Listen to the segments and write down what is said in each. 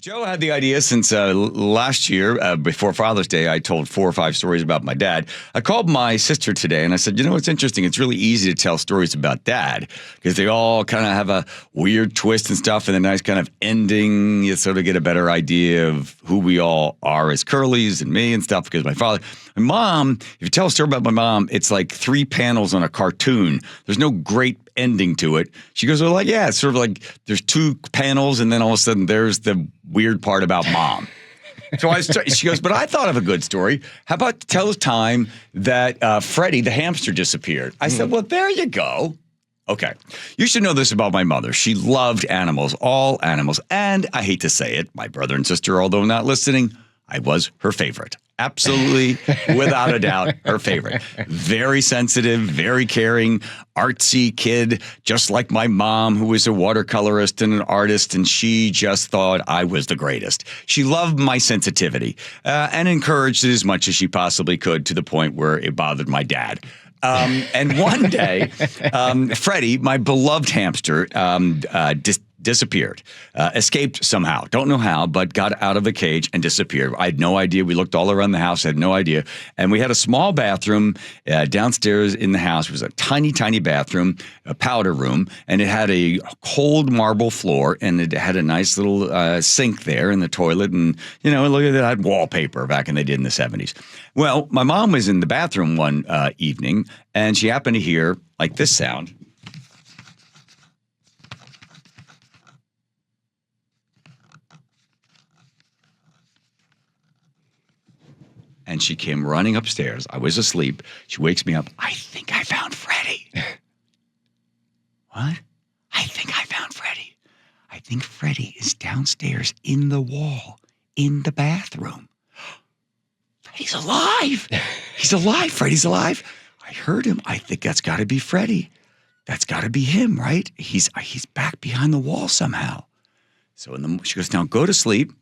Joe had the idea since last year, before Father's Day. I told 4 or 5 stories about my dad. I called my sister today and I said, what's interesting? It's really easy to tell stories about dad because they all kind of have a weird twist and stuff and a nice kind of ending. You sort of get a better idea of who we all are as Curleys and me and stuff because my father. My mom, if you tell a story about my mom, it's like 3 panels on a cartoon. There's no great ending to it. She goes, well, it's sort of like there's 2 panels and then all of a sudden there's the weird part about mom. So she goes, but I thought of a good story. How about tell us time that Freddie the hamster disappeared? I said, well, there you go. Okay. You should know this about my mother. She loved animals, all animals. And I hate to say it, my brother and sister, although not listening, I was her favorite. Absolutely, without a doubt, her favorite. Very sensitive, very caring, artsy kid, just like my mom, who was a watercolorist and an artist, and she just thought I was the greatest. She loved my sensitivity and encouraged it as much as she possibly could to the point where it bothered my dad. And one day, Freddie, my beloved hamster, disappeared, escaped somehow. Don't know how, but got out of the cage and disappeared. I had no idea. We looked all around the house, had no idea. And we had a small bathroom downstairs in the house. It was a tiny, tiny bathroom, a powder room, and it had a cold marble floor, and it had a nice little sink there in the toilet. And, look at that, had wallpaper back in they did in the 70s. Well, my mom was in the bathroom one evening, and she happened to hear like this sound. And she came running upstairs. I was asleep. She wakes me up. I think I found Freddie. What? I think I found Freddie. I think Freddie is downstairs in the wall, in the bathroom. Freddie's alive. He's alive. Freddie's alive. I heard him. I think that's got to be Freddie. That's got to be him, right? He's back behind the wall somehow. So she goes, now go to sleep.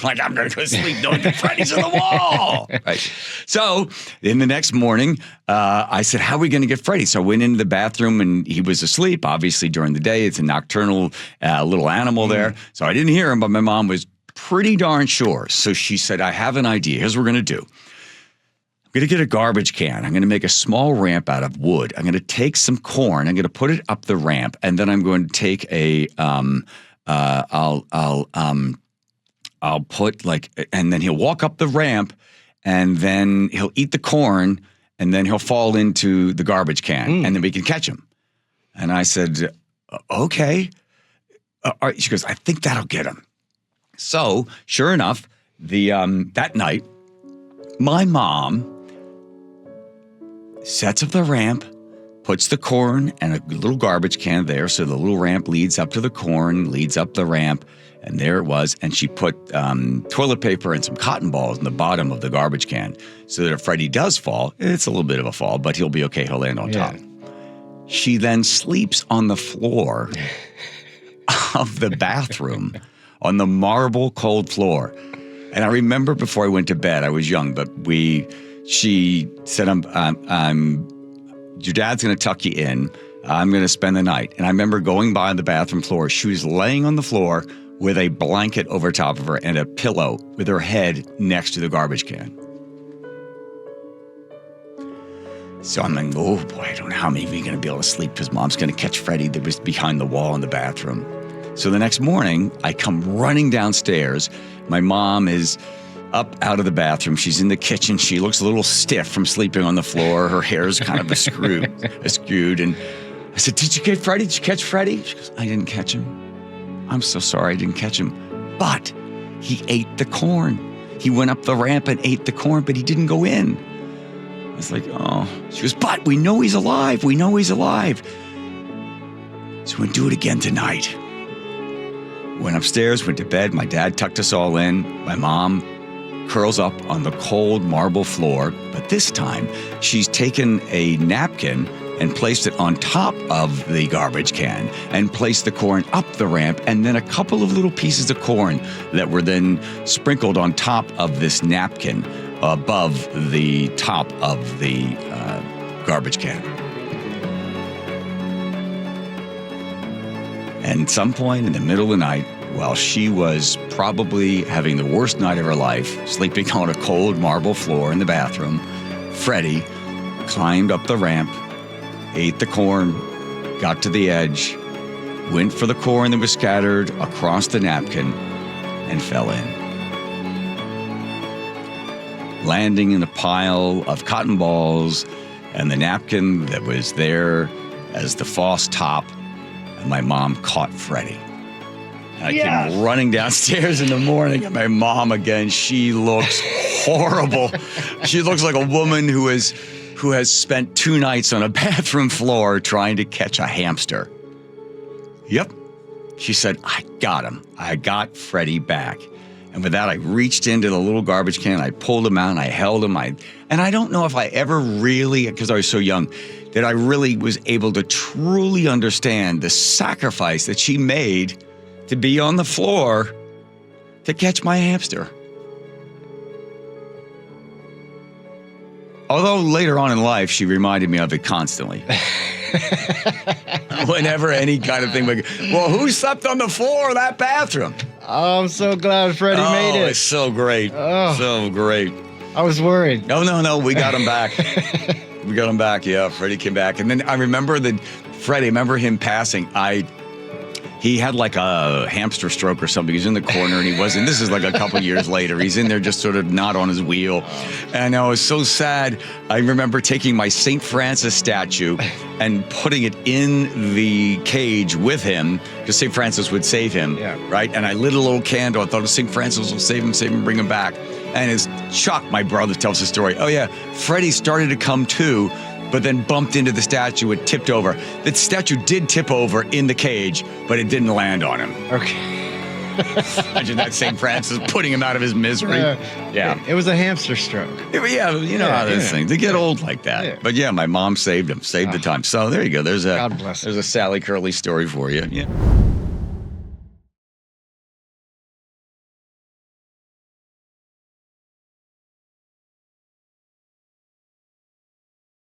Like, I'm going to go to sleep knowing that Freddie's on the wall. Right. So in the next morning, I said, how are we going to get Freddie? So I went into the bathroom and he was asleep. Obviously during the day, it's a nocturnal little animal there. So I didn't hear him, but my mom was pretty darn sure. So she said, I have an idea. Here's what we're going to do. I'm going to get a garbage can. I'm going to make a small ramp out of wood. I'm going to take some corn. I'm going to put it up the ramp. And then I'm going to take I'll put and then he'll walk up the ramp and then he'll eat the corn and then he'll fall into the garbage can and then we can catch him. And I said, okay. All right. She goes, I think that'll get him. So sure enough, that night, my mom sets up the ramp, puts the corn and a little garbage can there. So the little ramp leads up to the corn, leads up the ramp. And there it was. And she put toilet paper and some cotton balls in the bottom of the garbage can so that if Freddie does fall, it's a little bit of a fall, but he'll be okay. He'll land on top. She then sleeps on the floor of the bathroom on the marble cold floor. And I remember before I went to bed, I was young, but she said, your dad's going to tuck you in. I'm going to spend the night. And I remember going by on the bathroom floor. She was laying on the floor with a blanket over top of her and a pillow with her head next to the garbage can. So I'm like, oh boy, I don't know how many of you are going to be able to sleep because mom's going to catch Freddie that was behind the wall in the bathroom. So the next morning, I come running downstairs. My mom is up out of the bathroom. She's in the kitchen. She looks a little stiff from sleeping on the floor. Her hair's kind of askewed. And I said, did you get Freddie? Did you catch Freddie? She goes, I didn't catch him. I'm so sorry I didn't catch him. But he ate the corn. He went up the ramp and ate the corn, but he didn't go in. I was like, oh. She goes, but we know he's alive. We know he's alive. So we'll do it again tonight. Went upstairs, went to bed. My dad tucked us all in. My mom curls up on the cold marble floor. But this time, she's taken a napkin and placed it on top of the garbage can and placed the corn up the ramp and then a couple of little pieces of corn that were then sprinkled on top of this napkin above the top of the garbage can. And at some point in the middle of the night, while she was probably having the worst night of her life, sleeping on a cold marble floor in the bathroom, Freddie climbed up the ramp, ate the corn, got to the edge, went for the corn that was scattered across the napkin, and fell in, landing in a pile of cotton balls and the napkin that was there as the false top, and my mom caught Freddie. I came running downstairs in the morning, and my mom again, she looks horrible. She looks like a woman who has spent 2 nights on a bathroom floor trying to catch a hamster. Yep. She said, I got him. I got Freddie back. And with that, I reached into the little garbage can, I pulled him out, and I held him. And I don't know if I ever really, because I was so young, that I really was able to truly understand the sacrifice that she made to be on the floor to catch my hamster. Although later on in life, she reminded me of it constantly. Whenever any kind of thing, well, who slept on the floor of that bathroom? Oh, I'm so glad Freddie made it. Oh, it's so great. Oh, so great. I was worried. No, we got him back. We got him back, yeah. Freddie came back. And then I remember remember him passing. He had like a hamster stroke or something. He was in the corner and he wasn't. This is like a couple years later. He's in there just sort of not on his wheel. And I was so sad. I remember taking my St. Francis statue and putting it in the cage with him because St. Francis would save him, right? And I lit a little candle. I thought St. Francis will save him, bring him back. And it's Chuck, my brother, tells the story. Oh, yeah, Freddie started to come to, but then bumped into the statue. It tipped over. The statue did tip over in the cage, but it didn't land on him. Okay. Imagine that St. Francis putting him out of his misery. Yeah. It was a hamster stroke. Yeah, you know how those things, they get old like that. Yeah. But yeah, my mom saved him, saved the time. So there you go. There's God bless a Sally Curley story for you. Yeah.